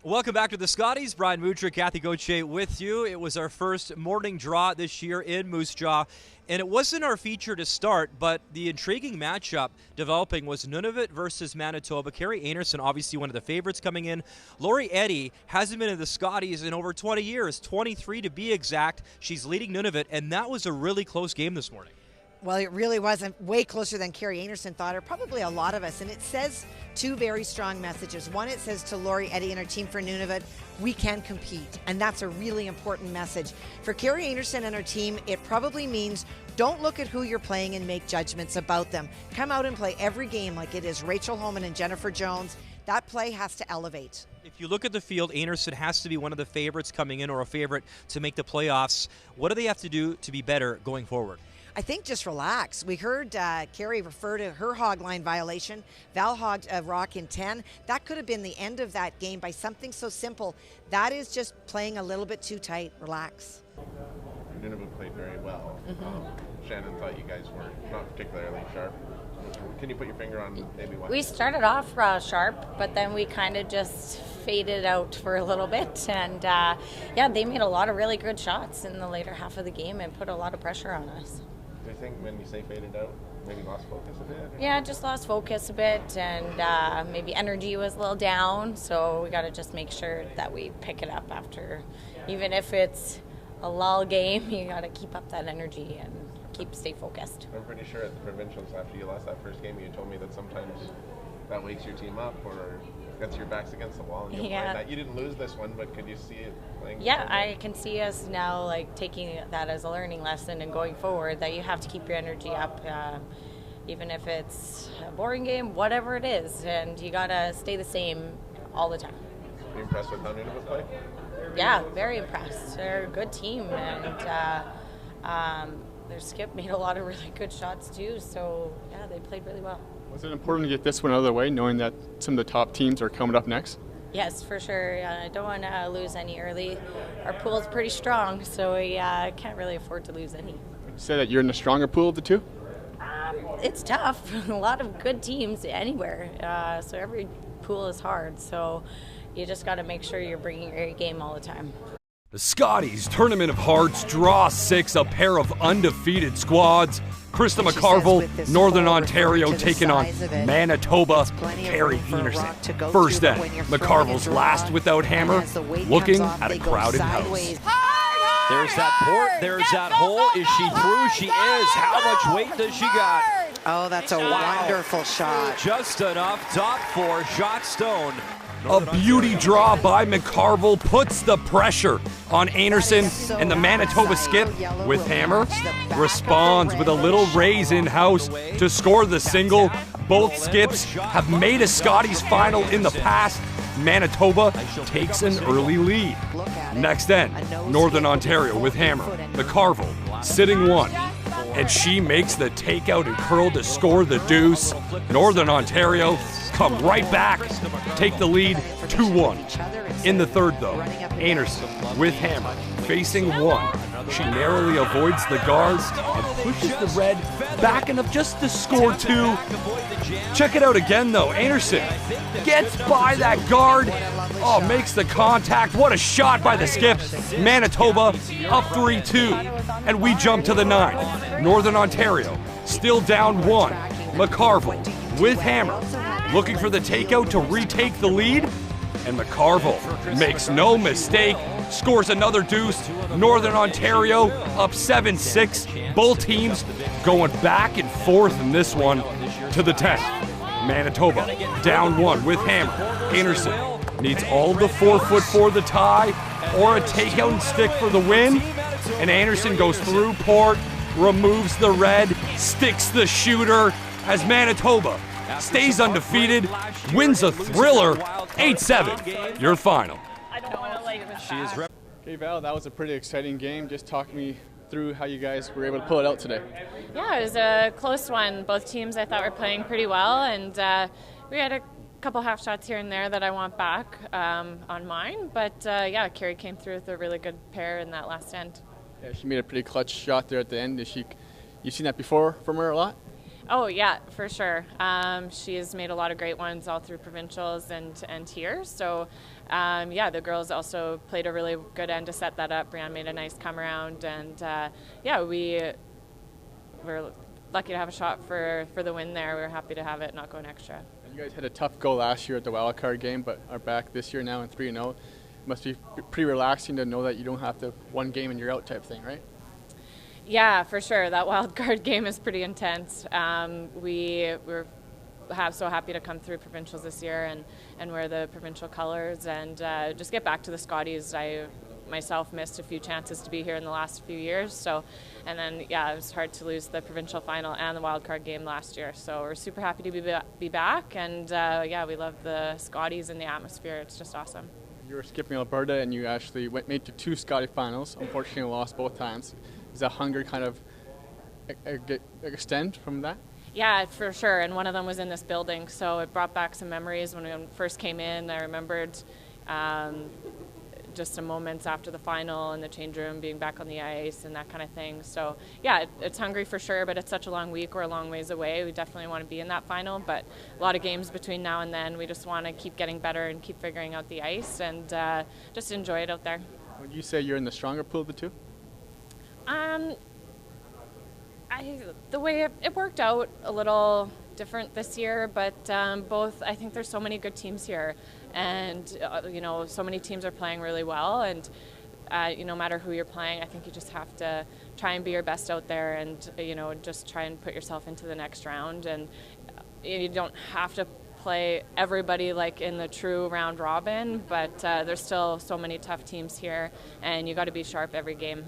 Welcome back to the Scotties. Brian Mudryk, Kathy Gauthier with you. It was our first morning draw this year in Moose Jaw, and it wasn't our feature to start, but the intriguing matchup developing was Nunavut versus Manitoba. Kerri Einarson, obviously one of the favorites coming in. Eddy hasn't been in the Scotties in over 20 years, 23 to be exact. She's leading Nunavut, and that was a really close game this morning. Well, it really wasn't way closer than Kerri Einarson thought, or probably a lot of us. And it says two very strong messages. One, it says to Eddy and her team for Nunavut, we can compete. And that's a really important message. For Kerri Einarson and her team, it probably means don't look at who you're playing and make judgments about them. Come out and play every game like it is Rachel Homan and Jennifer Jones. That play has to elevate. If you look at the field, Einarson has to be one of the favorites coming in or a favorite to make the playoffs. What do they have to do to be better going forward? I think just relax. We heard Carey refer to her hog line violation. Val hogged a rock in 10. That could have been the end of that game by something so simple. That is just playing a little bit too tight. Relax. Nunavut played very well. Shannon thought you guys were not particularly sharp. Can you put your finger on maybe why? We started off sharp, but then we kind of just faded out for a little bit. And yeah, they made a lot of really good shots in the later half of the game and put a lot of pressure on us. Do you think when you say faded out, maybe lost focus a bit? Yeah, just lost focus a bit, and maybe energy was a little down. So we got to just make sure that we pick it up after, even if it's a lull game, you got to keep up that energy and stay focused. I'm pretty sure at the provincials after you lost that first game, you told me that sometimes that wakes your team up or gets your backs against the wall and you'll play that. You didn't lose this one, but could you see it playing? Yeah, I can see us now like taking that as a learning lesson and going forward that you have to keep your energy up, even if it's a boring game, whatever it is, and you gotta stay the same all the time. Are you impressed with how Nunavut play? Yeah, very impressed. They're a good team, and their skip made a lot of really good shots too, so yeah, they played really well. Was it important to get this one out of the way, knowing that some of the top teams are coming up next? Yes, for sure. I don't want to lose any early. Our pool's pretty strong, so we can't really afford to lose any. Would you say that you're in a stronger pool of the two? It's tough. A lot of good teams anywhere, so every pool is hard, so you just got to make sure you're bringing your game all the time. The Scotties Tournament of Hearts Draw 6, a pair of undefeated squads. Krista McCarville, Northern Ontario, taking on Manitoba, Kerri Einarson. First end, McCarville's last without hammer, looking at a crowded house. There's that port, there's that hole. Is she through? She is. How much weight does she got? Oh, that's a wonderful shot. Just enough. Top four, shot stone. A beauty draw by McCarville puts the pressure on Einarson, and the Manitoba skip with hammer responds with a little raise in-house to score the single. Both skips have made a Scotties final in the past. Manitoba takes an early lead. Next end, Northern Ontario with hammer. McCarville sitting one, and she makes the takeout and curl to score the deuce. Northern Ontario come right back, take the lead 2-1. In the third though, Einarson with hammer, facing one. She narrowly avoids the guards and pushes the red back enough just to score two. Check it out again though, Einarson gets by that guard. Oh, makes the contact. What a shot by the skip. Manitoba up 3-2. And we jump to the ninth. Northern Ontario still down one. McCarville with hammer, looking for the takeout to retake the lead, and McCarville makes no mistake, scores another deuce. Northern Ontario up 7-6. Both teams going back and forth in this one to the 10th. Manitoba down one with hammer. Einarson needs all the 4-foot for the tie or a takeout and stick for the win, and Einarson goes through port, removes the red, sticks the shooter as Manitoba stays undefeated, wins a thriller, 8-7, your final. Okay, Val, that was a pretty exciting game. Just talk me through how you guys were able to pull it out today. Yeah, it was a close one. Both teams I thought were playing pretty well, and we had a couple half shots here and there that I want back on mine, but yeah, Kerri came through with a really good pair in that last end. Yeah, she made a pretty clutch shot there at the end. You seen that before from her a lot? Oh yeah, for sure. She has made a lot of great ones all through provincials and here. So yeah, the girls also played a really good end to set that up. Brianne made a nice come around, and yeah, we're lucky to have a shot for the win there. We were happy to have it, not go an extra. And you guys had a tough go last year at the wild card game, but are back this year now in 3-0. It must be pretty relaxing to know that you don't have to one game and you're out type thing, right? Yeah, for sure. That wild card game is pretty intense. We're so happy to come through provincials this year and wear the provincial colors and just get back to the Scotties. I myself missed a few chances to be here in the last few years, so, and then yeah, it was hard to lose the provincial final and the wild card game last year, so we're super happy to be back, and yeah, we love the Scotties and the atmosphere. It's just awesome. You were skipping Alberta and you actually made to 2 Scotty finals, unfortunately lost both times. Does that hunger kind of extend from that? Yeah, for sure, and one of them was in this building, so it brought back some memories. When we first came in, I remembered just some moments after the final and the change room, being back on the ice and that kind of thing. So yeah, it's hungry for sure, but it's such a long week. We're a long ways away. We definitely want to be in that final, but a lot of games between now and then. We just want to keep getting better and keep figuring out the ice and just enjoy it out there. Would you say you're in the stronger pool of the two? The way it worked out a little different this year, but both, I think there's so many good teams here, and you know, so many teams are playing really well, and no matter who you're playing, I think you just have to try and be your best out there, and you know, just try and put yourself into the next round, and you don't have to play everybody like in the true round robin, but there's still so many tough teams here, and you got to be sharp every game.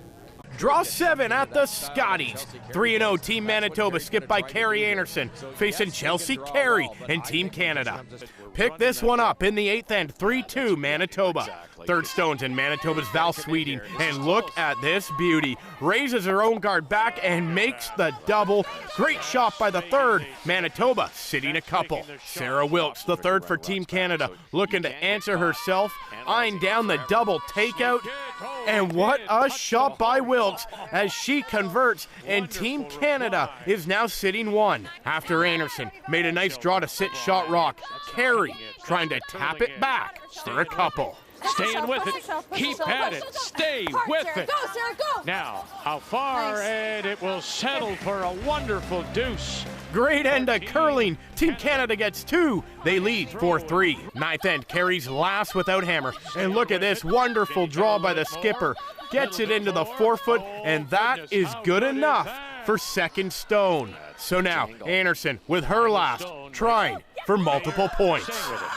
Draw 7 at the Scotties. 3-0 Team Manitoba skipped by Kerri Einarson, facing Chelsea Carey and Team Canada. Pick this one up in the 8th end, 3-2 Manitoba. Third stones in Manitoba's Val Sweeting, and look at this beauty. Raises her own guard back and makes the double. Great shot by the third. Manitoba sitting a couple. Sarah Wilkes, the third for Team Canada, looking to answer herself, eyeing down the double takeout. And what a shot by Wilkes as she converts, and Team Canada is now sitting 1. After Einarson made a nice draw to sit shot rock, Carey trying to tap it back for a couple. Staying with it. Keep at it. Stay with it. Go, Sarah, go. Now, how far? Nice. And it will settle for a wonderful deuce. Great end of curling. Team Canada gets 2. They lead 4-3. 9th end carries last without hammer. And look at this wonderful draw by the skipper. Gets it into the forefoot, and that is good enough for second stone. So now, Einarson with her last, trying for multiple points.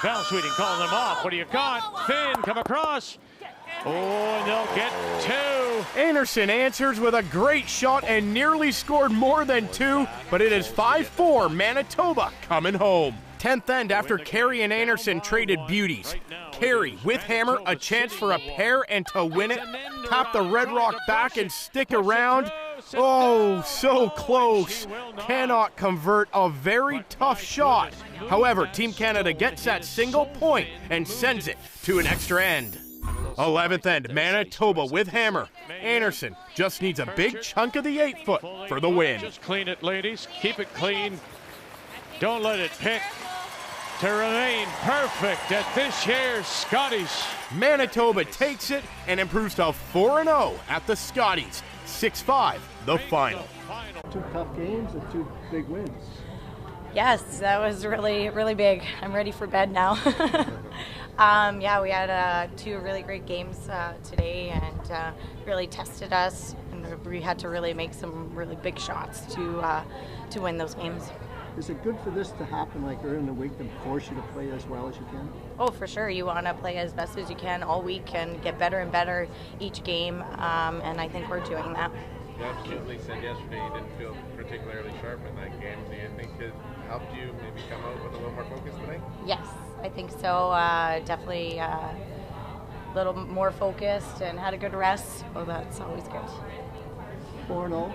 Val Sweeting calling them off. What do you got? Finn, come across. Oh, and they'll get 2. Einarson answers with a great shot and nearly scored more than 2, but it is 5-4 Manitoba coming home. 10th end after Kerri and Einarson traded beauties. Kerri with hammer, a chance for a pair and to win it. Tap the Red Rock back and stick around. Oh, so close. Cannot convert a very tough shot. However, Team Canada gets that single point and sends it to an extra end. 11th end, Manitoba with hammer. Einarson just needs a big chunk of the 8-foot for the win. Just clean it, ladies. Keep it clean. Don't let it pick. To remain perfect at this year's Scotties. Manitoba takes it and improves to 4-0 at the Scotties. 6-5, the final. 2 tough games and 2 big wins. Yes, that was really, really big. I'm ready for bed now. Yeah, we had 2 really great games today, and really tested us, and we had to really make some really big shots to win those games. Is it good for this to happen like early in the week to force you to play as well as you can? Oh, for sure. You want to play as best as you can all week and get better and better each game, and I think we're doing that. You absolutely said yesterday you didn't feel particularly sharp in that game. Do you think it helped you maybe come out with a little more focus today? Yes, I think so. Definitely a little more focused and had a good rest. Oh, that's always good. 4-0.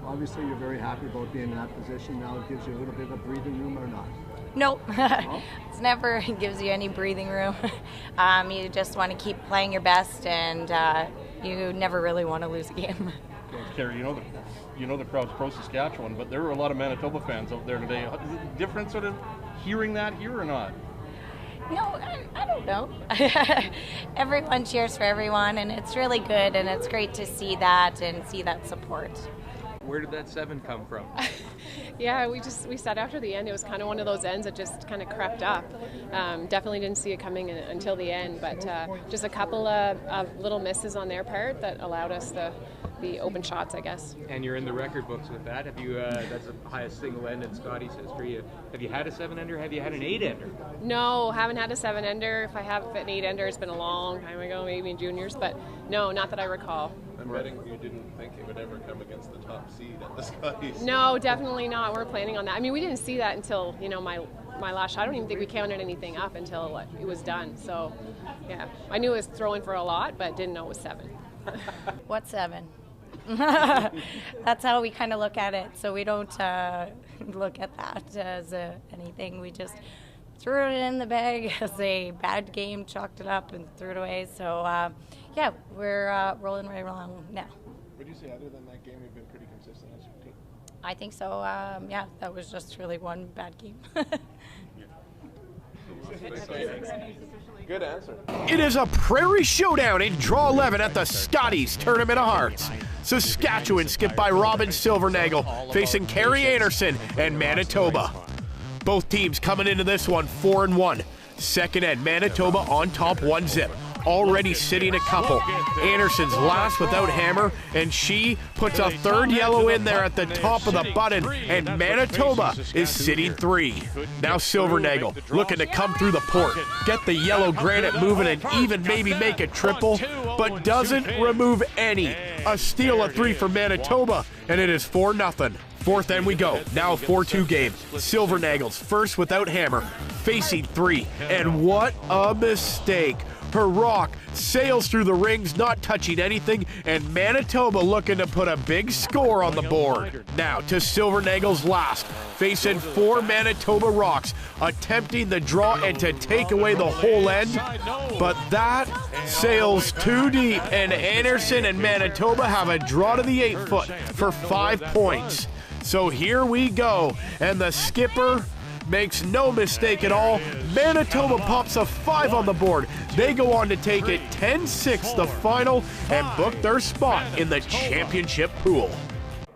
Obviously, you're very happy about being in that position. Now it gives you a little bit of breathing room, or not? Nope. It's never gives you any breathing room. You just want to keep playing your best, and you never really want to lose a game. Kerri, you know the crowd's pro Saskatchewan, but there were a lot of Manitoba fans out there today. Is it different sort of hearing that here or not? No, I don't know. Everyone cheers for everyone, and it's really good, and it's great to see that and see that support. Where did that 7 come from? Yeah, we said after the end, it was kind of one of those ends that just kind of crept up. Definitely didn't see it coming until the end, but just a couple of little misses on their part that allowed us the open shots, I guess. And you're in the record books with that. Have you? That's the highest single end in Scotties history. Have you had a 7-ender? Have you had an 8-ender? No, haven't had a 7-ender. If I have an 8-ender, it's been a long time ago, maybe in juniors, but no, not that I recall. I'm betting you didn't think it would ever come against the top seed at the Scotties. No, definitely not. We're planning on that. I mean, we didn't see that until, my last shot. I don't even think we counted anything up until it was done. So, yeah. I knew it was throwing for a lot, but didn't know it was 7. What 7? That's how we kind of look at it. So we don't look at that as anything. We just threw it in the bag as a bad game, chalked it up, and threw it away. So, yeah, we're rolling right along now. Would you say other than that game, you've been pretty consistent as your team? I think so. Yeah, that was just really one bad game. Good answer. It is a prairie showdown in Draw 11 at the Scotties Tournament of Hearts. Saskatchewan skipped by Robin Silvernagel, facing Kerri Einarson and Manitoba. Both teams coming into this one 4-1. Second end, Manitoba on top 1-zip. Already sitting a couple. Anderson's last without hammer, and she puts a third yellow in there at the top of the button, and Manitoba is sitting 3. Now Silvernagel looking to come through the port, get the yellow granite moving, and even maybe make a triple, but doesn't remove any. A steal of 3 for Manitoba, and it is 4-0. Fourth end we go. Now a 4-2 game. Silvernagel's first without hammer, facing 3, and what a mistake. Her rock sails through the rings, not touching anything, and Manitoba looking to put a big score on the board. Now to Silvernagel's last, facing 4 Manitoba rocks, attempting the draw and to take away the whole end, but that sails too deep, and Einarson and Manitoba have a draw to the 8-foot for 5 points. So here we go, and the skipper makes no mistake at all. Manitoba pops a 5 on the board. They go on to take it 10-6 the final and book their spot in the championship pool.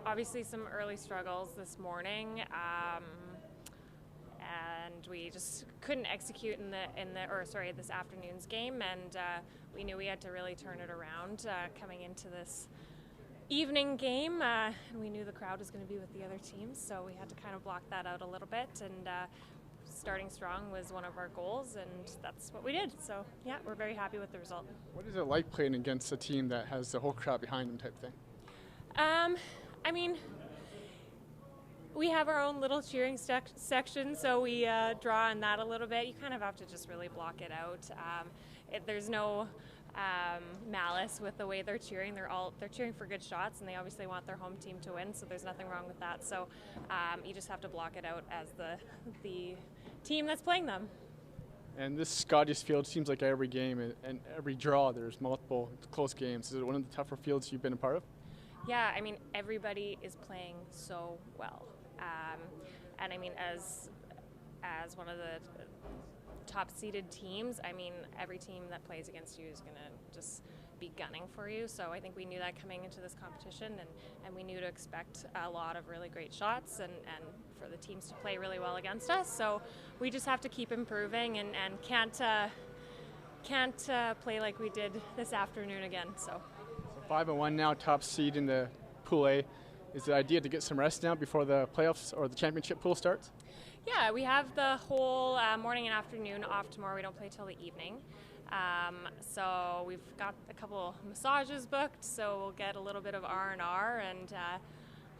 Obviously some early struggles this morning, and we just couldn't execute this afternoon's game, and we knew we had to really turn it around coming into this evening game, and we knew the crowd was going to be with the other teams, so we had to kind of block that out a little bit, and starting strong was one of our goals, and that's what we did. So yeah, we're very happy with the result. What is it like playing against a team that has the whole crowd behind them type thing? I mean, we have our own little cheering section, so we draw on that a little bit. You kind of have to just really block it out. There's no malice with the way they're cheering. They're cheering for good shots, and they obviously want their home team to win, so there's nothing wrong with that. So you just have to block it out as the team that's playing them. And this Scotties field seems like every game and every draw there's multiple close games. Is it one of the tougher fields you've been a part of? Yeah, I mean, everybody is playing so well. And I mean, as one of the top-seeded teams, I mean, every team that plays against you is going to just be gunning for you. So I think we knew that coming into this competition, and we knew to expect a lot of really great shots and for the teams to play really well against us. So we just have to keep improving and can't play like we did this afternoon again. So 5-1 now, top seed in the Pool A. Is the idea to get some rest now before the playoffs or the championship pool starts? Yeah, we have the whole morning and afternoon off tomorrow. We don't play till the evening. So we've got a couple massages booked, so we'll get a little bit of R&R and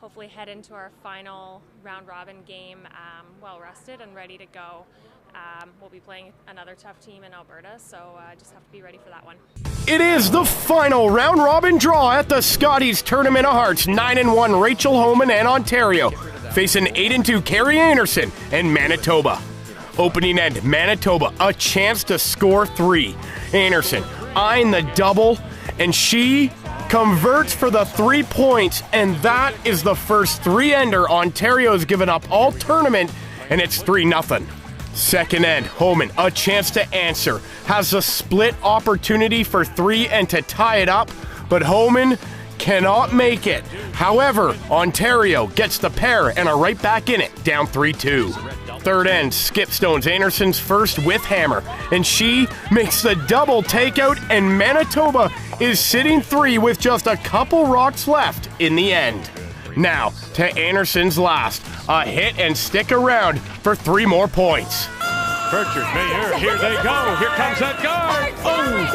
hopefully head into our final round robin game well rested and ready to go. We'll be playing another tough team in Alberta, so just have to be ready for that one. It is the final round robin draw at the Scotties Tournament of Hearts. 9-1 Rachel Homan and Ontario facing 8-2 Kerri Einarson and Manitoba. Opening end, Manitoba, a chance to score 3. Einarson eyeing the double, and she converts for the 3 points, and that is the first 3-ender Ontario's given up all tournament, and it's 3-0. Second end, Homan, a chance to answer. Has a split opportunity for 3 and to tie it up, but Homan cannot make it. However, Ontario gets the pair and are right back in it, down 3-2. Third end, Skip Stones Anderson's first with hammer, and she makes the double takeout, and Manitoba is sitting 3 with just a couple rocks left in the end. Now to Anderson's last, a hit and stick around for 3 more points. Birchard, here they go. Here comes that guard. Oh!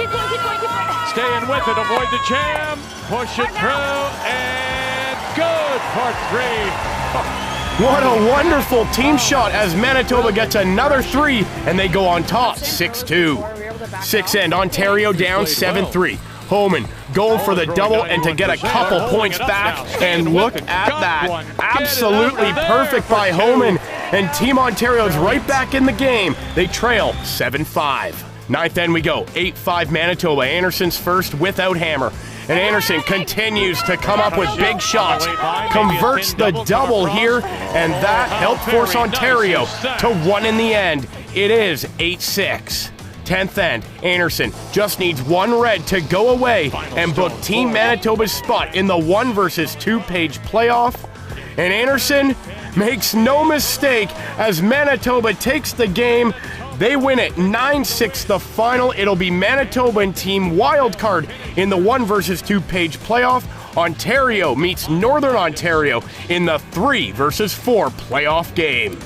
Staying with it, avoid the jam, push it through, and good for 3. What a wonderful team shot as Manitoba gets another 3 and they go on top, 6-2. Sixth end, Ontario down 7-3. Homan going for the double and to get a couple points back, and look at that. Absolutely perfect by Homan, and Team Ontario's right back in the game. They trail 7-5. Ninth end we go, 8-5 Manitoba. Anderson's first without hammer. And Anderson continues to come up with big shots, converts the double here, and that helped force Ontario to 1 in the end. It is 8-6. 10th end, Anderson just needs 1 red to go away and book Team Manitoba's spot in the 1 versus 2 page playoff. And Anderson makes no mistake as Manitoba takes the game. They win it 9-6 the final. It'll be Manitoba and Team Wildcard in the 1 versus 2 page playoff. Ontario meets Northern Ontario in the 3 versus 4 playoff game.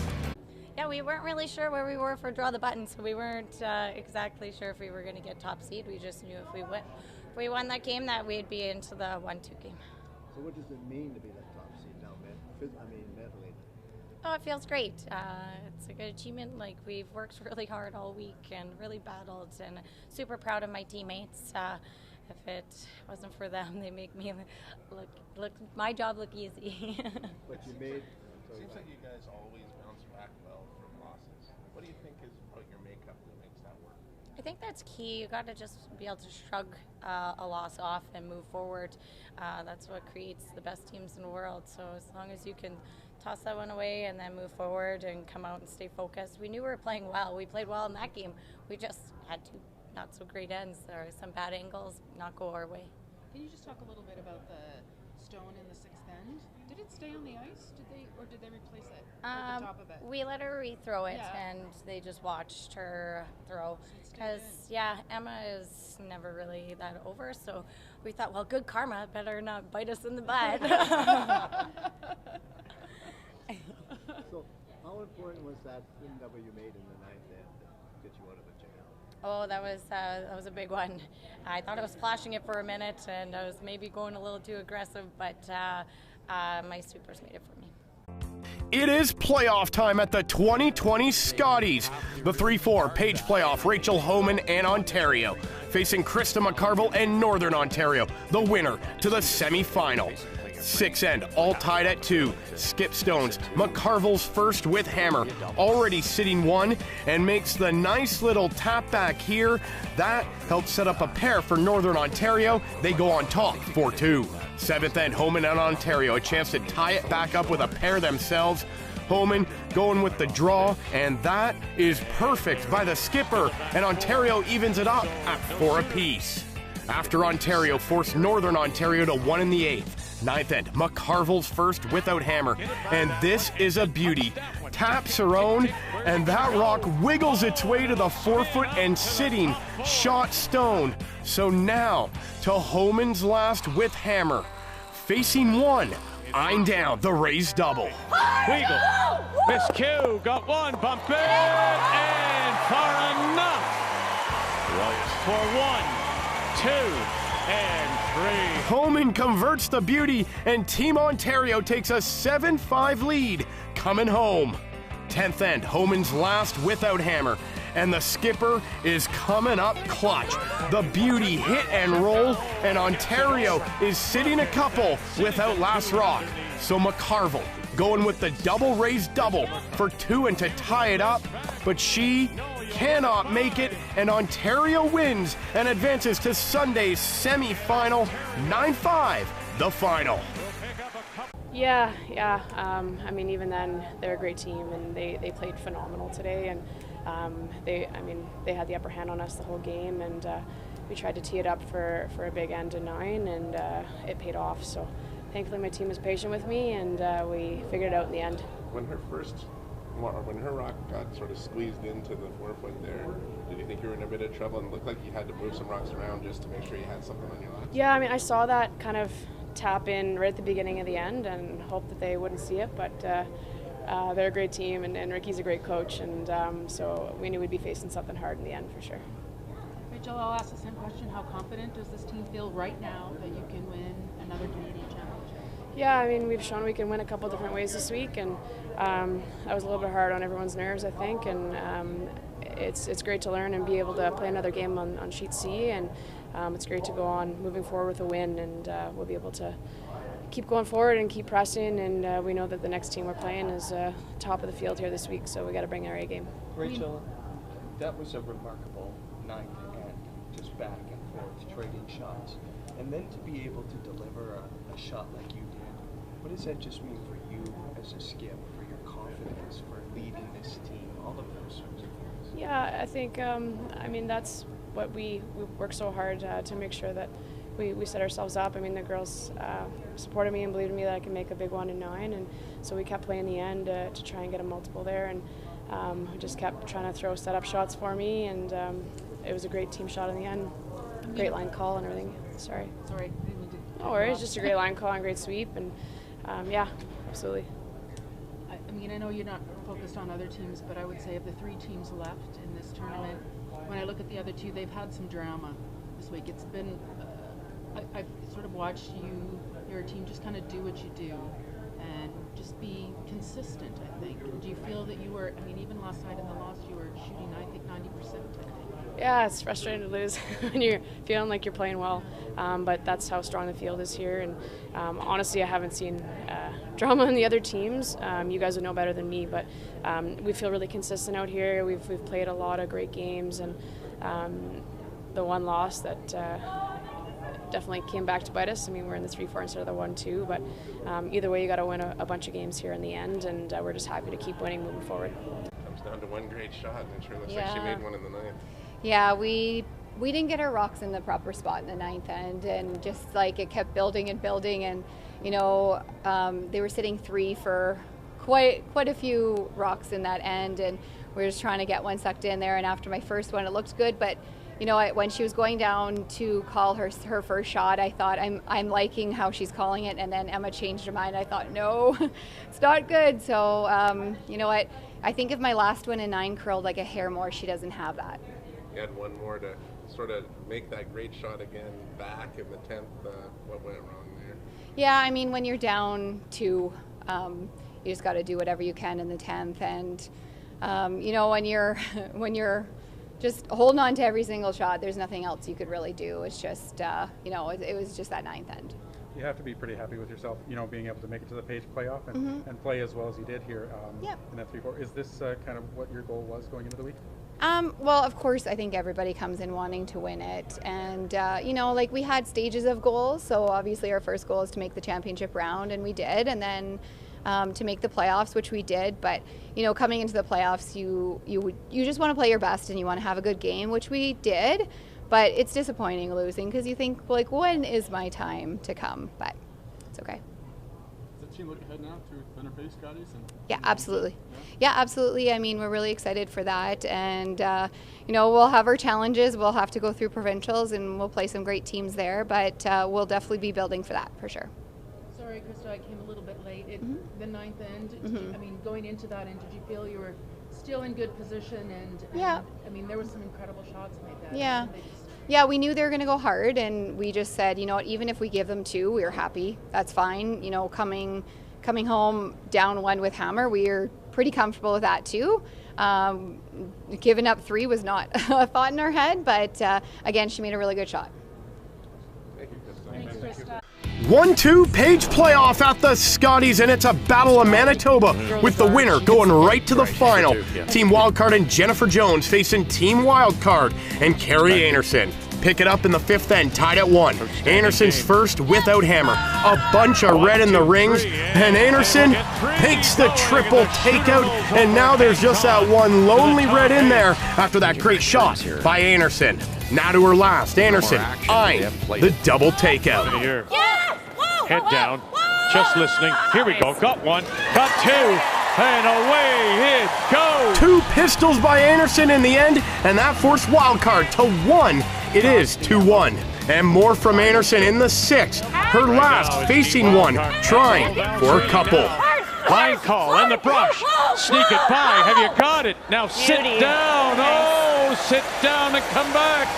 Yeah, we weren't really sure where we were for Draw the Button, so we weren't exactly sure if we were going to get top seed. We just knew if we won that game that we'd be into the 1-2 game. So what does it mean to be that top seed now, mentally? Oh, it feels great. It's a good achievement. Like, we've worked really hard all week and really battled, and super proud of my teammates. If it wasn't for them, they make me look my job look easy. But you made. Seems like you guys always bounce back well from losses. What do you think is about your makeup that makes that work? I think that's key. You got to just be able to shrug a loss off and move forward. That's what creates the best teams in the world. So as long as you can toss that one away and then move forward and come out and stay focused. We knew we were playing well. We played well in that game. We just had 2 not so great ends or some bad angles not go our way. Can you just talk a little bit about the stone in the 6th end? Did it stay on the ice? Did they replace it? At the top of it? We let her rethrow it, and they just watched her throw. Because, Emma is never really that over, so we thought, well, good karma, better not bite us in the butt. So how important was that win you made in the 9th end to get you out of the jam? Oh, that was a big one. I thought I was flashing it for a minute, and I was maybe going a little too aggressive, but my sweepers made it for me. It is playoff time at the 2020 Scotties. The 3-4 page playoff, Rachel Homan and Ontario facing Krista McCarville and Northern Ontario, the winner to the semifinal. 6th end, all tied at 2. Skip Stones, McCarville's first with hammer, already sitting 1, and makes the nice little tap back here. That helps set up a pair for Northern Ontario. They go on top, 4-2. 7th end, Homan and Ontario, a chance to tie it back up with a pair themselves. Homan going with the draw, and that is perfect by the skipper, and Ontario evens it up at 4 apiece. After Ontario forced Northern Ontario to 1 in the 8th. 9th end, McCarville's first without hammer, and this is a beauty. Taps her own, and that rock wiggles its way to the 4-foot and sitting shot stone. So now to Homan's last with hammer. Facing 1, eyeing down the raised double. Weagle, Miss Q got 1, bump it, and far enough. For 1, 2, and 3. Homan converts the beauty, and Team Ontario takes a 7-5 lead, coming home. 10th end, Homan's last without hammer, and the skipper is coming up clutch. The beauty hit and roll, and Ontario is sitting a couple without last rock. So McCarville going with the double raised double for 2 and to tie it up, but she cannot make it, and Ontario wins and advances to Sunday's semifinal, 9-5, the final. Yeah. I mean, even then, they're a great team, and they played phenomenal today. And they had the upper hand on us the whole game, and we tried to tee it up for a big end to 9, and it paid off. So thankfully my team was patient with me, and we figured it out in the end. When her rock got sort of squeezed into the forefoot there, did you think you were in a bit of trouble, and it looked like you had to move some rocks around just to make sure you had something on your left? Yeah, I mean, I saw that kind of tap in right at the beginning of the end and hoped that they wouldn't see it, but they're a great team, and Ricky's a great coach, and so we knew we'd be facing something hard in the end for sure. Rachel, I'll ask the same question. How confident does this team feel right now that you can win another Canadian championship? Yeah, I mean, we've shown we can win a couple different ways this week, and that was a little bit hard on everyone's nerves, I think, and it's great to learn and be able to play another game on Sheet C, and it's great to go on moving forward with a win, and we'll be able to keep going forward and keep pressing, and we know that the next team we're playing is top of the field here this week, so we got to bring our A game. Rachel, that was a remarkable ninth end, just back and forth, trading shots, and then to be able to deliver a shot like you did, what does that just mean for you as a skip, for your confidence, for leading this team, all of those sorts of things? Yeah, I think, I mean, that's what we work so hard to make sure that we set ourselves up. I mean, the girls supported me and believed in me that I could make a big 1 in 9, and so we kept playing the end to try and get a multiple there, and just kept trying to throw set-up shots for me, and it was a great team shot in the end. Great line call and everything. Sorry. Sorry. No worries, just a great line call and great sweep, and yeah, absolutely. I mean, I know you're not focused on other teams, but I would say of the 3 teams left in this tournament, when I look at the other 2, they've had some drama this week. It's been, I've sort of watched your team just kind of do what you do and just be consistent, I think. Do you feel that you were, I mean, even last night in the loss, you were shooting, I think, 90%, I think. Yeah, it's frustrating to lose when you're feeling like you're playing well, but that's how strong the field is here, and honestly, I haven't seen drama in the other teams. You guys would know better than me, but we feel really consistent out here. We've played a lot of great games, and the one loss that definitely came back to bite us. I mean, we're in the 3-4 instead of the 1-2, but either way, you got to win a bunch of games here in the end, and we're just happy to keep winning moving forward. Comes down to one great shot, and it sure looks like she made one in the 9th. Yeah, we didn't get our rocks in the proper spot in the 9th end, and just like it kept building and building, and you know, they were sitting 3 for quite a few rocks in that end, and we were just trying to get one sucked in there, and after my first one it looked good, but you know, when she was going down to call her first shot, I thought I'm liking how she's calling it, and then Emma changed her mind. I thought, no, it's not good. So you know what, I think if my last one in 9 curled like a hair more, she doesn't have that. You had one more to sort of make that great shot again back in the 10th. What went wrong there? Yeah, I mean, when you're down 2, you just got to do whatever you can in the 10th, and you know, when you're just holding on to every single shot, there's nothing else you could really do. It's just you know, it was just that 9th end. You have to be pretty happy with yourself, you know, being able to make it to the Page playoff and play as well as you did here in that 3-4. Is this kind of what your goal was going into the week? Well, of course, I think everybody comes in wanting to win it, and you know, like, we had stages of goals, so obviously our first goal is to make the championship round, and we did, and then to make the playoffs, which we did. But you know, coming into the playoffs, you just want to play your best, and you want to have a good game, which we did. But it's disappointing losing, because you think, like, when is my time to come? But it's okay. Does the team look ahead now to Thunder Bay, Scotties? Yeah, absolutely. Yeah, absolutely. I mean, we're really excited for that, and you know, we'll have our challenges. We'll have to go through provincials, and we'll play some great teams there. But we'll definitely be building for that for sure. Sorry, Krista, I came a little bit late. The 9th end. I mean, going into that end, did you feel you were still in good position? And yeah, I mean, there were some incredible shots made that. Yeah. Yeah, we knew they were going to go hard, and we just said, you know what, even if we give them 2, we were happy. That's fine. You know, coming home down 1 with Hammer, we are pretty comfortable with that too. Giving up 3 was not a thought in our head, but again, she made a really good shot. Thanks, Krista. 1-2 Page playoff at the Scotties, and it's a battle of Manitoba, with the winner going right to the final. Team Wildcard and Jennifer Jones facing Team Wildcard and Kerri Einarson. pick it up in the 5th end, tied at 1. Einarson's first without hammer. A bunch of red in the rings, and Einarson takes the triple takeout, and now there's just that one lonely red in there after that great shot by Einarson. Now to her last, Einarson eyeing the double takeout. Head down, just listening. Here we go, got one, got two, and away it goes. 2 pistols by Einarson in the end, and that forced wild card to 1. It is 2-1. And more from Einarson in the 6th. Her last facing one, trying for a couple. Line call and the brush. Sneak it by. Have you got it? Now sit down. Oh, sit down and come back.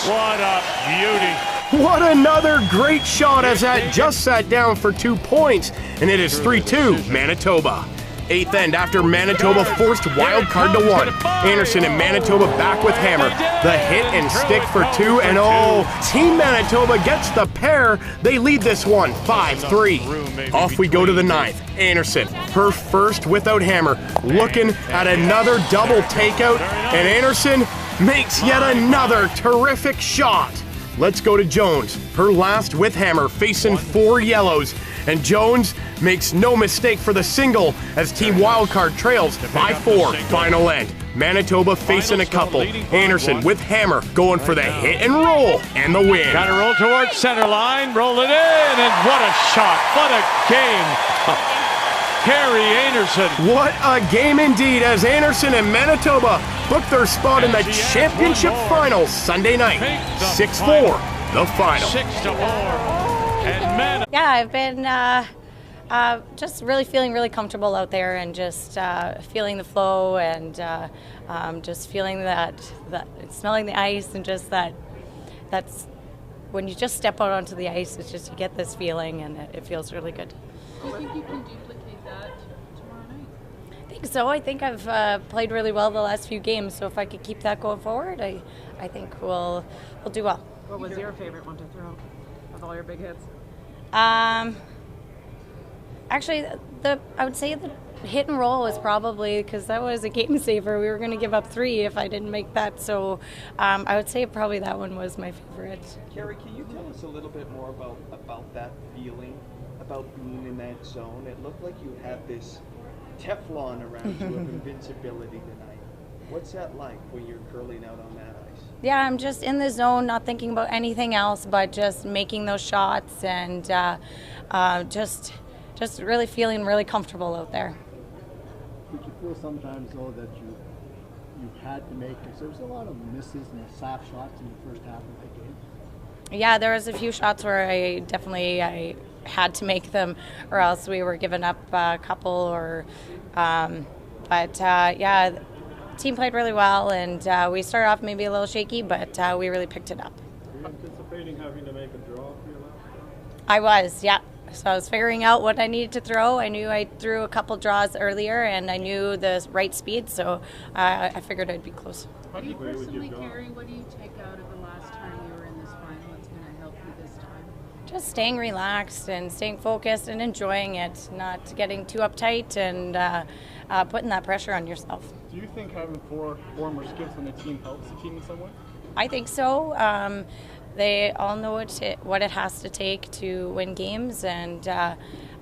What a beauty. What another great shot as that just sat down for 2 points. And it is 3-2 Manitoba. 8th end after Manitoba forced wild card to 1. Einarson and Manitoba back with hammer. The hit and stick for 2, and oh, Team Manitoba gets the pair. They lead this one 5-3. Off we go to the 9th. Einarson, her first without hammer, looking at another double takeout, and Einarson makes yet another terrific shot. Let's go to Jones, her last with hammer, facing 4 yellows. And Jones makes no mistake for the single as Team Wildcard trails 5-4. Final end. Manitoba facing a couple. Einarson with hammer going for the hit and roll and the win. Got to roll towards center line, roll it in, and what a shot. What a game. Kerri Einarson. What a game indeed as Einarson and Manitoba book their spot in the championship finals Sunday night. 6-4, the final. 6-4. Yeah, I've been just really feeling really comfortable out there and just feeling the flow and just feeling that smelling the ice and just that's when you just step out onto the ice, it's just you get this feeling and it feels really good. Do you think you can duplicate that tomorrow night? I think so. I think I've played really well the last few games, so if I could keep that going forward, I think we'll do well. What was your favorite one to throw of all your big hits? Actually, I would say the hit and roll is probably, because that was a game saver. We were going to give up 3 if I didn't make that, so I would say probably that one was my favorite. Kerri, can you tell us a little bit more about that feeling, about being in that zone? It looked like you had this Teflon around you of invincibility tonight. What's that like when you're curling out on that ice? Yeah, I'm just in the zone, not thinking about anything else, but just making those shots and just really feeling really comfortable out there. Did you feel sometimes, though, that you had to make it? There was a lot of misses and soft shots in the first half of the game. Yeah, there was a few shots where I had to make them, or else we were giving up a couple. Or, yeah, the team played really well, and we started off maybe a little shaky, but we really picked it up. Were you anticipating having to make a draw for your last draw? I was, yeah. So I was figuring out what I needed to throw. I knew I threw a couple draws earlier, and I knew the right speed, so I figured I'd be close. How do you personally, Kerri, what do you take out of the last time you were in this final that's going to help you this time? Just staying relaxed and staying focused and enjoying it, not getting too uptight and putting that pressure on yourself. Do you think having 4 former skips on the team helps the team in some way? I think so. They all know what it has to take to win games, and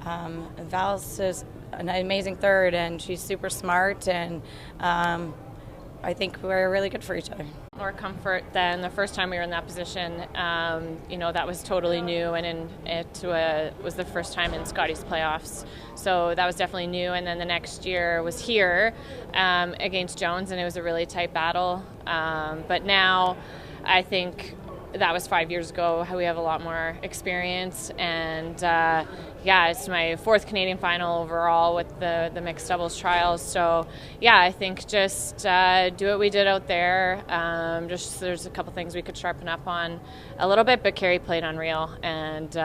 Val's is an amazing third, and she's super smart, and I think we're really good for each other. More comfort than the first time we were in that position. That was totally new, and it was the first time in Scotties playoffs. So that was definitely new, and then the next year was here against Jones, and it was a really tight battle. But now I think that was 5 years ago. We have a lot more experience, and it's my 4th Canadian final overall with the mixed doubles trials. So I think just do what we did out there. There's a couple things we could sharpen up on a little bit, but Carey played unreal and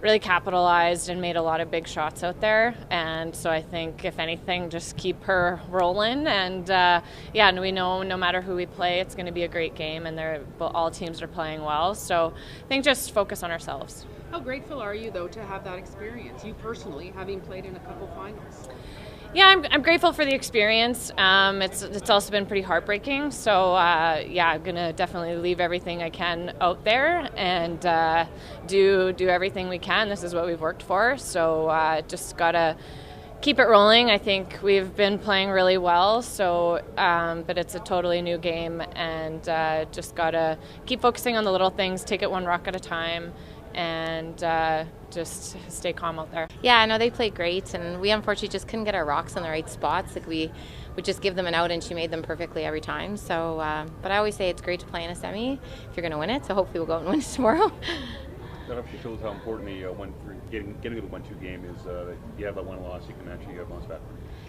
really capitalized and made a lot of big shots out there. And so I think, if anything, just keep her rolling. And and we know no matter who we play, it's going to be a great game, and all teams are playing well. So I think just focus on ourselves. How grateful are you, though, to have that experience, you personally, having played in a couple finals? Yeah, I'm grateful for the experience. It's also been pretty heartbreaking. So yeah, I'm gonna definitely leave everything I can out there and do everything we can. This is what we've worked for. So just gotta keep it rolling. I think we've been playing really well. So but it's a totally new game, and just gotta keep focusing on the little things. Take it one rock at a time. And just stay calm out there. Yeah, I know they played great, and we unfortunately just couldn't get our rocks in the right spots. Like we would just give them an out, and she made them perfectly every time. So, but I always say it's great to play in a semi if you're going to win it. So hopefully we'll go out and win it tomorrow. That obviously shows how important the getting to the 1-2 game is. You have that one loss, you can actually bounce back.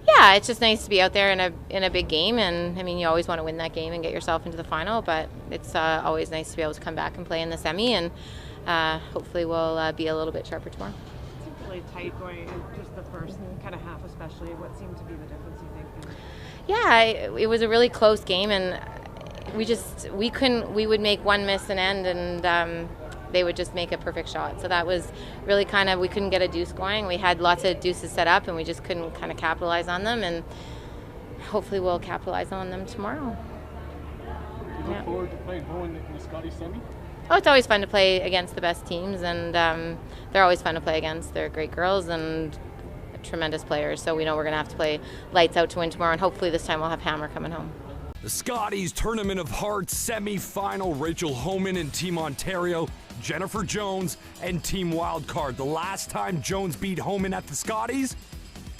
Yeah, it's just nice to be out there in a big game, and I mean you always want to win that game and get yourself into the final. But it's always nice to be able to come back and play in the semi, and hopefully we'll be a little bit sharper tomorrow. It seemed really tight going in just the first kind of half, especially. What seemed to be the difference, you think? Yeah, it was a really close game, and we would make one miss and end, and they would just make a perfect shot. So that was really we couldn't get a deuce going. We had lots of deuces set up, and we just couldn't kind of capitalize on them, and hopefully we'll capitalize on them tomorrow. You look forward to playing Homan in the Scotties semi? Oh, it's always fun to play against the best teams, and they're always fun to play against. They're great girls and tremendous players, so we know we're going to have to play lights out to win tomorrow, and hopefully this time we'll have Hammer coming home. The Scotties Tournament of Hearts semi-final. Rachel Homan and Team Ontario, Jennifer Jones and Team Wildcard. The last time Jones beat Homan at the Scotties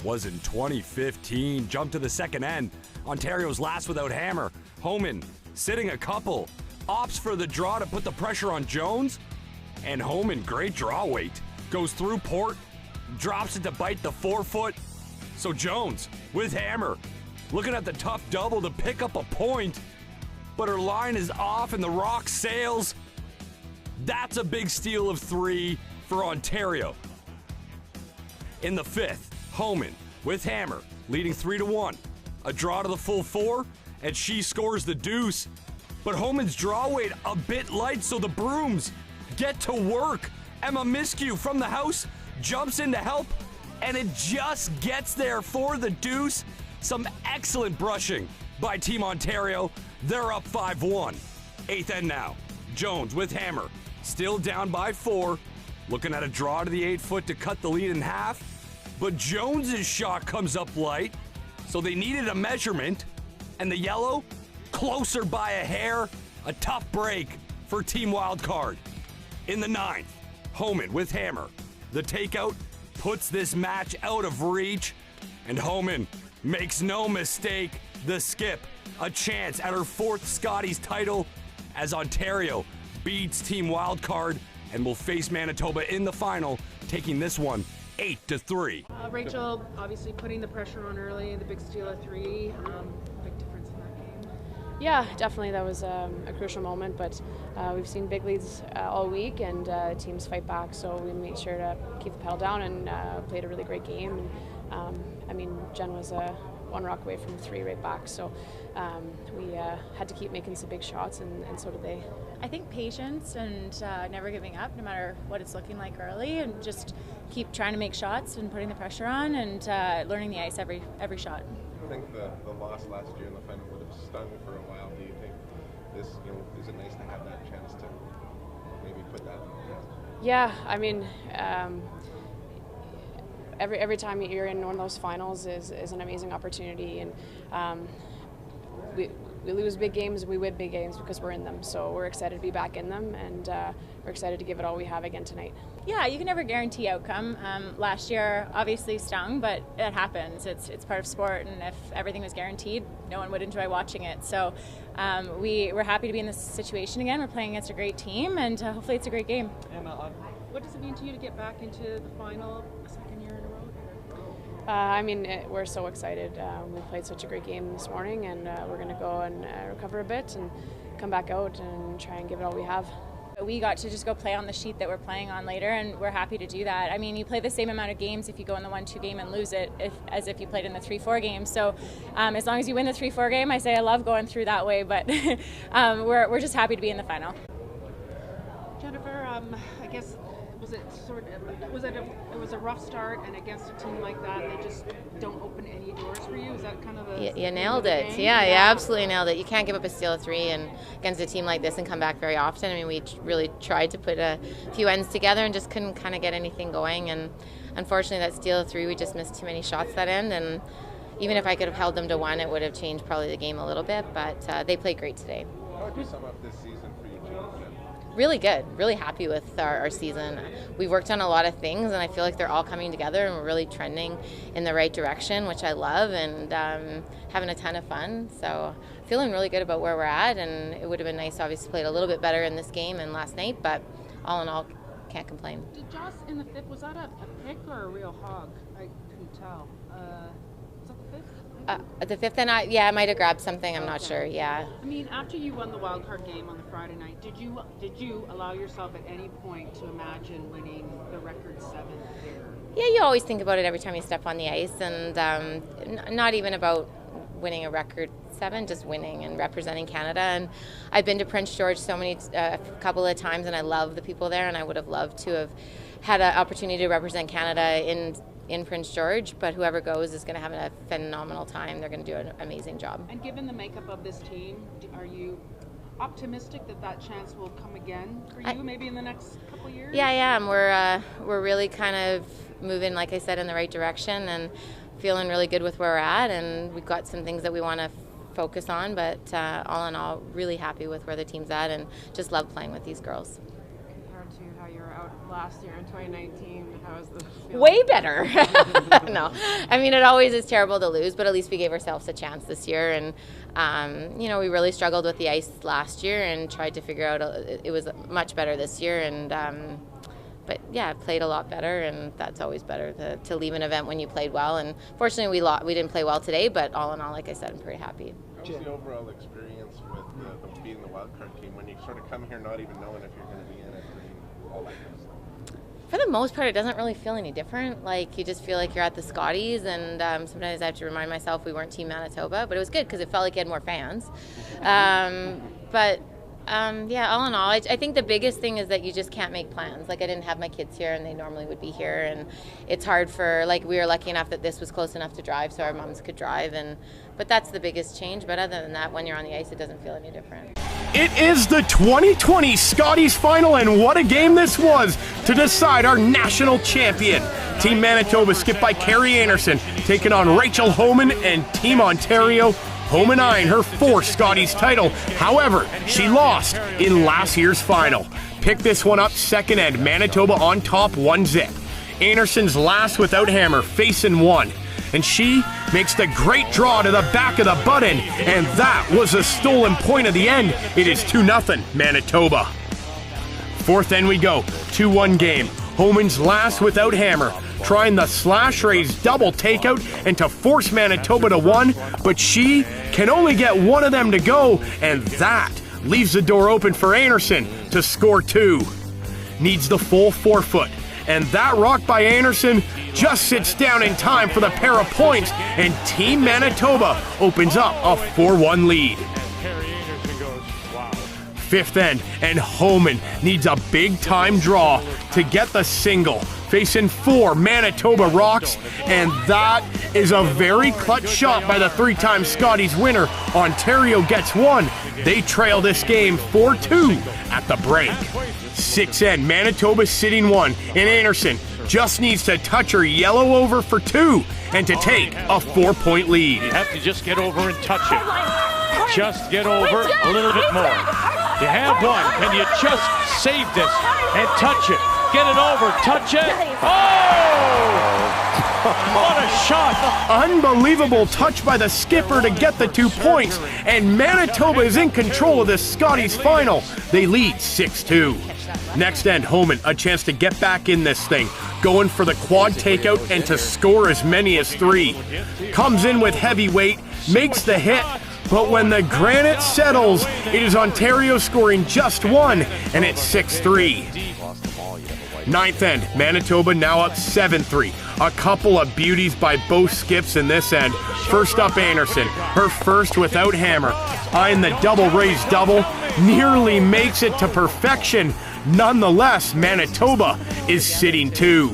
was in 2015. Jump to the second end. Ontario's last without Hammer. Homan sitting a couple. Opts for the draw to put the pressure on Jones. And Homan, great draw weight. Goes through port, drops it to bite the forefoot. So Jones with Hammer, looking at the tough double to pick up a point. But her line is off and the rock sails. That's a big steal of 3 for Ontario. In the 5th, Homan with Hammer, leading 3-1. A draw to the full 4, and she scores the deuce. But Homan's draw weight a bit light, so the Brooms get to work. Emma Miskew from the house jumps in to help, and it just gets there for the deuce. Some excellent brushing by Team Ontario. They're up 5-1. 8th end now. Jones with Hammer, still down by 4. Looking at a draw to the 8-foot to cut the lead in half. But Jones's shot comes up light, so they needed a measurement. And the yellow, closer by a hair. A tough break for Team Wildcard. In the 9th, Homan with Hammer. The takeout puts this match out of reach. And Homan makes no mistake. The skip, a chance at her 4th Scotties title as Ontario beats Team Wildcard and will face Manitoba in the final, taking this one 8-3. Rachel, obviously putting the pressure on early, the big steal of 3, big difference in that game. Yeah, definitely that was a crucial moment, but we've seen big leads all week, and teams fight back, so we made sure to keep the pedal down and played a really great game. And, I mean, Jen was 1 rock away from 3 right back, so we had to keep making some big shots, and so did they. I think patience and never giving up, no matter what it's looking like early, and just keep trying to make shots and putting the pressure on and learning the ice every shot. I think the loss last year in the final would have stung for a while. Do you think this, is it nice to have that chance to maybe put that? Yeah, I mean, every time you're in one of those finals is an amazing opportunity, and we lose big games, we win big games because we're in them. So we're excited to be back in them, and we're excited to give it all we have again tonight. Yeah, you can never guarantee outcome. Last year obviously stung, but it happens. It's part of sport, and if everything was guaranteed, no one would enjoy watching it. So we're happy to be in this situation again. We're playing against a great team, and hopefully it's a great game. Emma, what does it mean to you to get back into the final a second year in a row? I mean, we're so excited. We played such a great game this morning, and we're going to go and recover a bit and come back out and try and give it all we have. We got to just go play on the sheet that we're playing on later, and we're happy to do that. I mean, you play the same amount of games if you go in the 1-2 game and lose it as if you played in the 3-4 game. So as long as you win the 3-4 game, I say I love going through that way, but we're just happy to be in the final. Jennifer, I guess it was a rough start, and against a team like that, they just don't open any doors for you? Is that kind of the... You nailed it. Yeah, you absolutely nailed it. You can't give up a steal of 3 and against a team like this and come back very often. I mean, we really tried to put a few ends together and just couldn't kind of get anything going. And unfortunately, that steal of 3, we just missed too many shots that end. And even if I could have held them to 1, it would have changed probably the game a little bit. But they played great today. How would you sum up this season for you, Jonathan? Really good. Really happy with our season. We've worked on a lot of things, and I feel like they're all coming together, and we're really trending in the right direction, which I love, and having a ton of fun. So feeling really good about where we're at, and it would have been nice, obviously, to play a little bit better in this game and last night, but all in all, can't complain. Did Joss in the 5th, was that a pick or a real hog? I couldn't tell. Was that the 5th? At the 5th, and I might have grabbed something. I'm not sure. Yeah. I mean, after you won the wild card game on the Friday night, did you allow yourself at any point to imagine winning the record 7 there? Yeah, you always think about it every time you step on the ice, and not even about winning a record 7, just winning and representing Canada. And I've been to Prince George a couple of times, and I love the people there, and I would have loved to have had an opportunity to represent Canada in Prince George, but whoever goes is going to have a phenomenal time. They're going to do an amazing job. And given the makeup of this team, are you optimistic that chance will come again for you, maybe in the next couple of years? Yeah, I am. We're really kind of moving, like I said, in the right direction, and feeling really good with where we're at, and we've got some things that we want to focus on, but all in all, really happy with where the team's at, and just love playing with these girls. Compared to how you were out last year in 2019, how is the feeling? Way better. No, I mean, it always is terrible to lose, but at least we gave ourselves a chance this year, and we really struggled with the ice last year and tried to figure out it was much better this year, and but yeah, played a lot better, and that's always better to leave an event when you played well. And fortunately, we didn't play well today, but all in all, like I said, I'm pretty happy. What was the overall experience with being the wildcard team when you sort of come here not even knowing if you're going to be in it and all that kind of stuff? For the most part, it doesn't really feel any different. Like, you just feel like you're at the Scotties, and sometimes I have to remind myself we weren't Team Manitoba, but it was good because it felt like you had more fans. Yeah, all in all, I think the biggest thing is that you just can't make plans. Like, I didn't have my kids here, and they normally would be here, and it's hard we were lucky enough that this was close enough to drive so our moms could drive, but that's the biggest change. But other than that, when you're on the ice, it doesn't feel any different. It is the 2020 Scotties Final, and what a game this was to decide our national champion. Team Manitoba, skipped by Kerri Einarson, taking on Rachel Homan, and Team Ontario, Homan eyeing her 4th Scotties title. However, she lost in last year's final. Pick this one up second end, Manitoba on top 1-0. Einarson's last without hammer, facing 1. And she makes the great draw to the back of the button, and that was a stolen point of the end. It is 2-0 Manitoba. 4th end we go, 2-1 game. Homan's last without hammer, trying the slash raise double takeout and to force Manitoba to 1, but she can only get one of them to go, and that leaves the door open for Einarson to score 2. Needs the full 4-foot, and that rock by Einarson just sits down in time for the pair of points, and Team Manitoba opens up a 4-1 lead. 5th end, and Homan needs a big-time draw to get the single, facing 4 Manitoba rocks, and that is a very clutch shot by the 3-time Scotties winner. Ontario gets 1. They trail this game 4-2 at the break. 6th end, Manitoba sitting 1, and Einarson just needs to touch her yellow over for 2 and to take a 4-point lead. You have to just get over and touch it. Just get over a little bit more. You have 1. Can you just save this and touch it? Get it over, touch it. Oh! What a shot! Unbelievable touch by the skipper to get the 2 points, and Manitoba is in control of this Scotties final. They lead 6-2. Next end, Homan, a chance to get back in this thing, going for the quad takeout and to score as many as 3. Comes in with heavy weight, makes the hit, But when the granite settles, it is Ontario scoring just one, and it's 6-3. Ninth end, Manitoba now up 7-3. A couple of beauties by both skips in this end. First up, Einarson, her first without hammer. Eyeing the double raised double, nearly makes it to perfection. Nonetheless, Manitoba is sitting 2.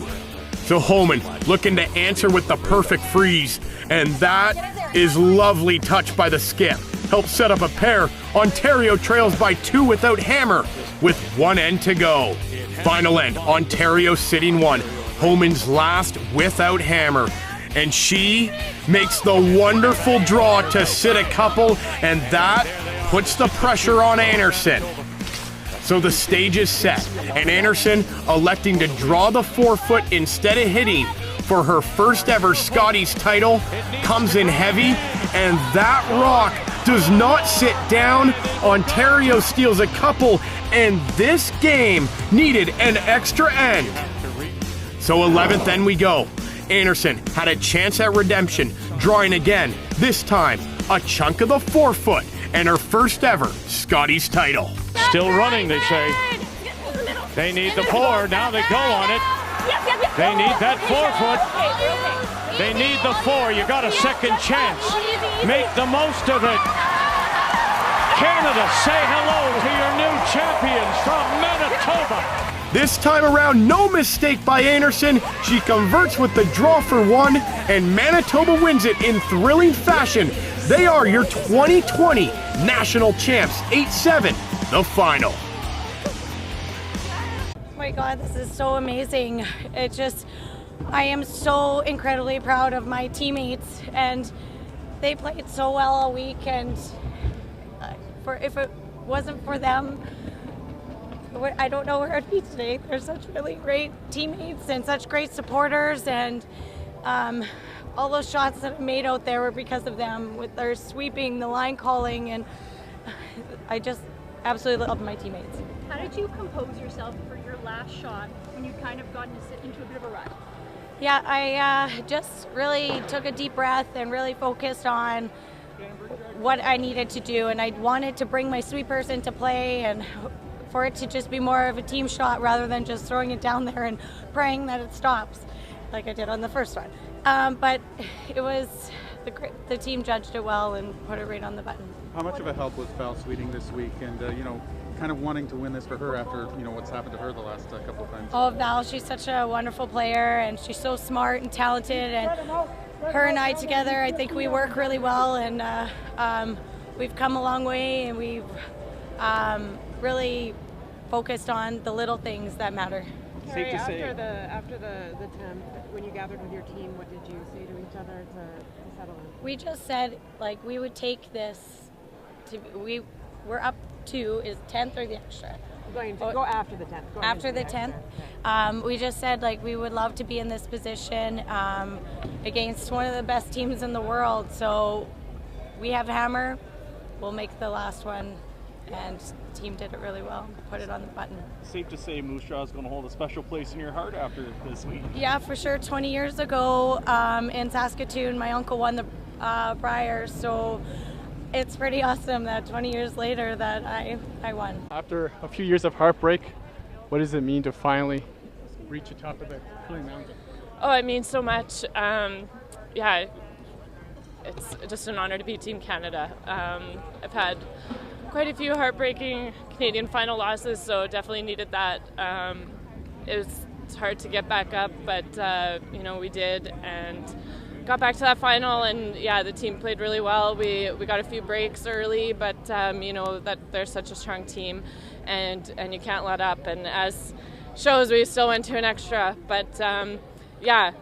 So Homan looking to answer with the perfect freeze. And that is lovely touch by the skip. Helps set up a pair. Ontario trails by 2 without hammer with 1 end to go. Final end, Ontario sitting 1. Homan's last without hammer. And she makes the wonderful draw to sit a couple, and that puts the pressure on Einarson. So the stage is set, and Einarson electing to draw the 4-foot instead of hitting for her first ever Scotties title, comes in heavy, and that rock does not sit down. Ontario steals a couple, and this game needed an extra end. So 11th end we go. Einarson had a chance at redemption, drawing again, this time a chunk of the 4-foot, and her first ever Scotties title. Still running, they say. They need the 4, now they go on it. They need that 4-foot. They need the 4, you got a second chance. Make the most of it. Canada, say hello to your new champions from Manitoba. This time around, no mistake by Einarson. She converts with the draw for 1, and Manitoba wins it in thrilling fashion. They are your 2020 national champs, 8-7, the final. Oh my God, this is so amazing. I am so incredibly proud of my teammates, and they played so well all week, and if it wasn't for them, I don't know where I'd be today. They're such really great teammates and such great supporters, and all those shots that I made out there were because of them, with their sweeping, the line calling, and I just absolutely love my teammates. How did you compose yourself for your last shot when you kind of got into a bit of a rut? Yeah, I just really took a deep breath and really focused on what I needed to do, and I wanted to bring my sweepers into play and for it to just be more of a team shot rather than just throwing it down there and praying that it stops like I did on the first one. But it was, the team judged it well and put it right on the button. How much of a help was Val Sweeting this week, and kind of wanting to win this for her after what's happened to her the last couple of times? Oh, Val, she's such a wonderful player, and she's so smart and talented, and her and I together, I think we work really well, and we've come a long way, and we've really focused on the little things that matter. Kerri, after the 10th, when you gathered with your team, what did you say to each other to settle in? We just said, like, we would take this we're up to, is 10th or the extra? Going to go after the 10th. After the 10th. We just said, like, we would love to be in this position against one of the best teams in the world. So we have hammer. We'll make the last one. And the team did it really well. Put it on the button. Safe to say Moose Jaw is going to hold a special place in your heart after this week. Yeah, for sure. 20 years ago in Saskatoon, my uncle won the Brier. So it's pretty awesome that 20 years later that I won. After a few years of heartbreak, what does it mean to finally reach the top of the mountain? Oh, it means so much. Yeah, it's just an honor to be Team Canada. I've had quite a few heartbreaking Canadian final losses, so definitely needed that. It's hard to get back up, but we did, and got back to that final, and yeah, the team played really well. We got a few breaks early, but that they're such a strong team, and you can't let up. And as shows, we still went to an extra, but yeah,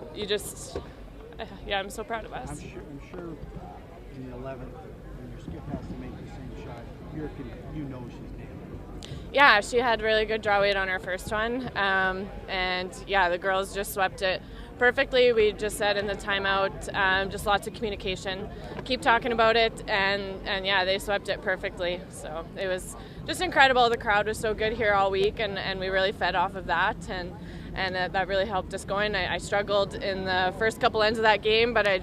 I'm so proud of us. I'm sure in the 11th, when your skip has to make the same shot, you know she's nailed it. Yeah, she had really good draw weight on her first one, and yeah, the girls just swept it perfectly. We just said in the timeout, just lots of communication, keep talking about it, and yeah, they swept it perfectly. So it was just incredible. The crowd was so good here all week, and we really fed off of that, and that really helped us going. I struggled in the first couple ends of that game, but I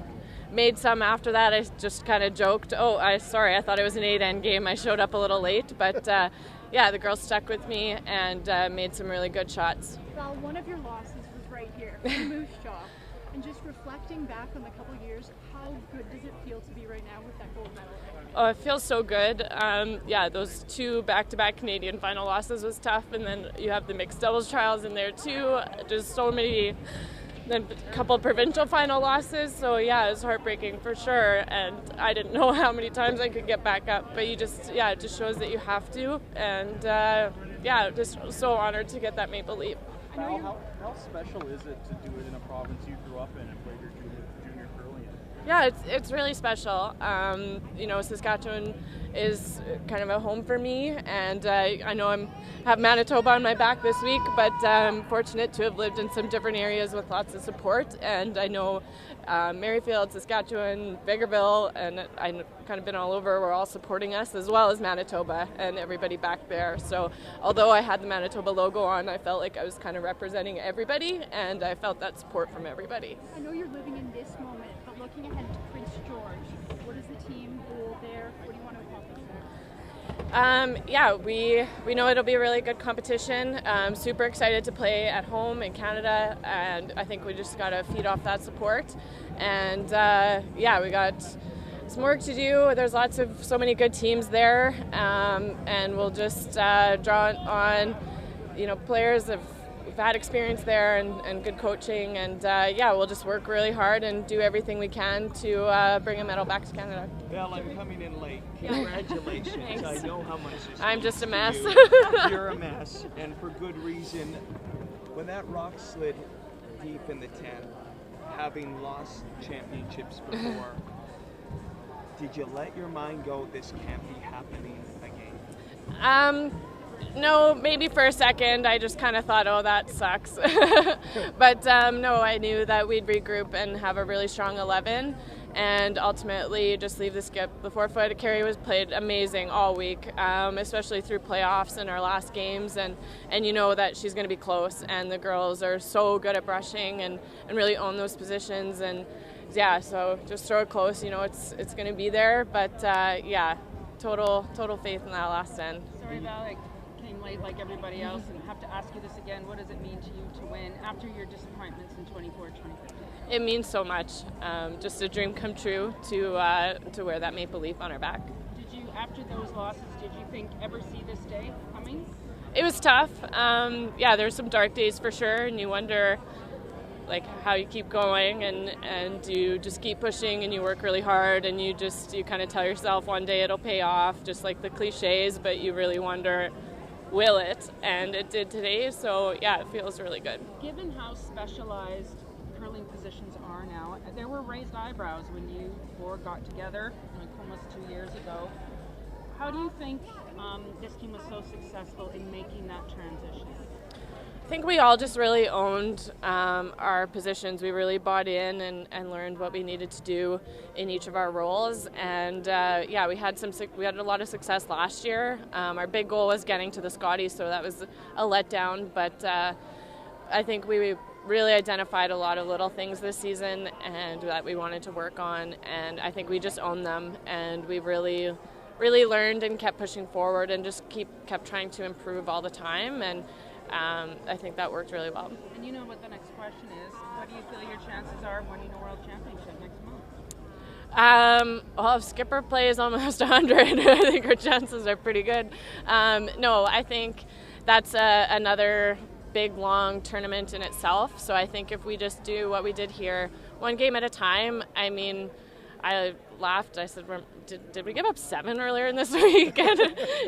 made some after that. I just kind of joked, sorry, I thought it was an 8-end game. I showed up a little late, but yeah, the girls stuck with me and made some really good shots. Well, one of your losses was right here, Moose Jaw. And just reflecting back on the couple years, how good does it feel to be right now with that gold medal? Oh, it feels so good. Yeah, those 2 back-to-back Canadian final losses was tough, and then you have the mixed doubles trials in there too. Just so many, then a couple of provincial final losses. So yeah, it was heartbreaking for sure. And I didn't know how many times I could get back up, but it just shows that you have to. And yeah, just so honored to get that maple leaf. How special is it to do it in a province you grew up in and played your junior curling in? Yeah, it's really special. You know, Saskatchewan is kind of a home for me, and I know I have Manitoba on my back this week, but I'm fortunate to have lived in some different areas with lots of support, and I know Merrifield, Saskatchewan, Biggerville, and I've kind of been all over. We're all supporting us, as well as Manitoba and everybody back there. So although I had the Manitoba logo on, I felt like I was kind of representing everybody, and I felt that support from everybody. I know you're living in this moment, but looking ahead to Prince George, what is the team goal there? What do you want to accomplish there? Yeah, we know it'll be a really good competition. Super excited to play at home in Canada, and I think we just got to feed off that support. And yeah, we got some work to do. There's so many good teams there, and we'll just draw on, you know, players who've had experience there and good coaching, and yeah, we'll just work really hard and do everything we can to bring a medal back to Canada. Well, I'm coming in late. Congratulations. I know how much this I'm just a mess. You're a mess, and for good reason. When that rock slid deep in the 10, having lost championships before, did you let your mind go, this can't be happening again? No, maybe for a second I just kind of thought, oh, that sucks. But no, I knew that we'd regroup and have a really strong 11 and ultimately just leave the skip. The forefoot, Carey was played amazing all week, especially through playoffs and our last games, and you know that she's going to be close, and the girls are so good at brushing and really own those positions, and yeah, so just throw it close, you know, it's going to be there, but yeah, total faith in that last end. Sorry, Val, I came late like everybody else, and have to ask you this again. What does it mean to you to win after your disappointments in 24-25? It means so much. Just a dream come true to wear that maple leaf on our back. Did you, after those losses, did you ever see this day coming? It was tough. Yeah, there's some dark days for sure, and you wonder like how you keep going, and you just keep pushing, and you work really hard, and you kind of tell yourself one day it'll pay off, just like the cliches, but you really wonder, will it? And it did today, so yeah, it feels really good. Given how specialized curling positions are now, there were raised eyebrows when you four got together like almost 2 years ago. How do you think this team was so successful in making that transition? I think we all just really owned our positions. We really bought in and learned what we needed to do in each of our roles. And yeah, we had a lot of success last year. Our big goal was getting to the Scotties, so that was a letdown. But I think we really identified a lot of little things this season and that we wanted to work on. And I think we just owned them, and we really learned and kept pushing forward and just kept trying to improve all the time. And I think that worked really well. And you know what the next question is. What do you feel your chances are of winning a world championship next month? Well, if skipper plays almost 100, I think our chances are pretty good. No, I think that's another big, long tournament in itself. So I think if we just do what we did here, one game at a time, I mean, I laughed. I said, did we give up 7 earlier in this week? And,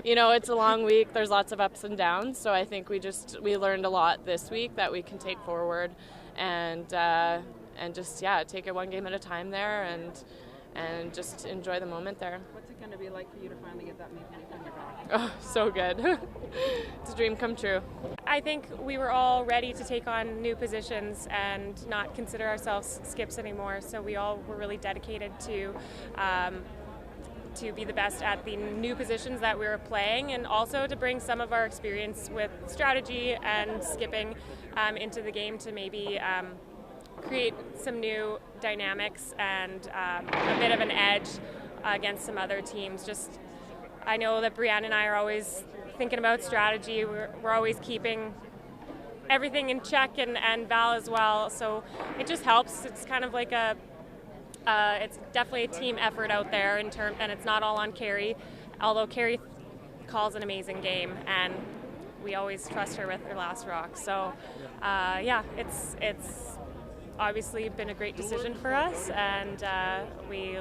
you know, it's a long week. There's lots of ups and downs. So I think we learned a lot this week that we can take forward and just, yeah, take it one game at a time there and just enjoy the moment there. What's it going to be like for you to finally get that maple leaf on your back? Oh, so good. It's a dream come true. I think we were all ready to take on new positions and not consider ourselves skips anymore. So we all were really dedicated to be the best at the new positions that we were playing, and also to bring some of our experience with strategy and skipping into the game to maybe create some new dynamics and a bit of an edge against some other teams. Just, I know that Brianne and I are always thinking about strategy. We're always keeping everything in check, and Val as well. So it just helps. It's kind of like it's definitely a team effort out there and it's not all on Kerri, although Kerri calls an amazing game and we always trust her with her last rock. So yeah, it's obviously been a great decision for us, and we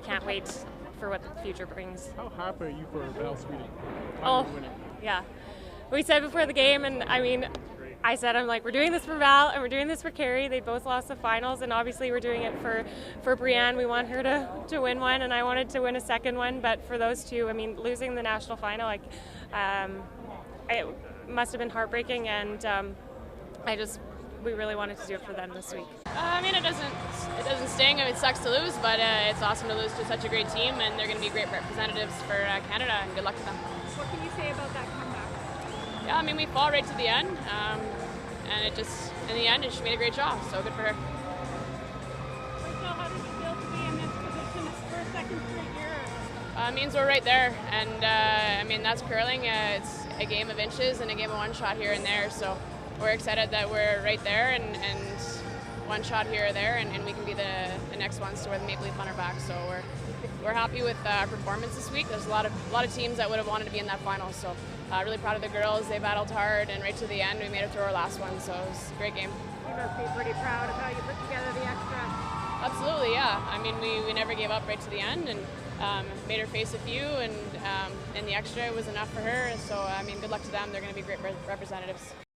can't wait for what the future brings. How happy are you for Val Sweeting? Winning? Yeah. We said before the game, and I mean, I said, I'm like, we're doing this for Val and we're doing this for Carey. They both lost the finals, and obviously we're doing it for Brianne. We want her to win one, and I wanted to win a second one. But for those two, I mean, losing the national final, like, it must have been heartbreaking, and we really wanted to do it for them this week. I mean, it doesn't sting. It sucks to lose, but it's awesome to lose to such a great team, and they're going to be great representatives for Canada, and good luck to them. What can you say about that comeback? Yeah, I mean, we fought right to the end, and it just, in the end, she made a great job, so good for her. Rachel, how does it feel to be in this position for a second straight year? It means we're right there, and I mean, that's curling. It's a game of inches and a game of one shot here and there, so we're excited that we're right there, and one shot here or there, and we can be the next ones to wear the maple leaf on our back. So we're happy with our performance this week. There's a lot of teams that would have wanted to be in that final, so really proud of the girls. They battled hard, and right to the end we made it through our last one, so it was a great game. You must be pretty proud of how you put together the extra. Absolutely, yeah. I mean, we never gave up right to the end, and made her face a few, and the extra was enough for her. So I mean, good luck to them. They're going to be great representatives.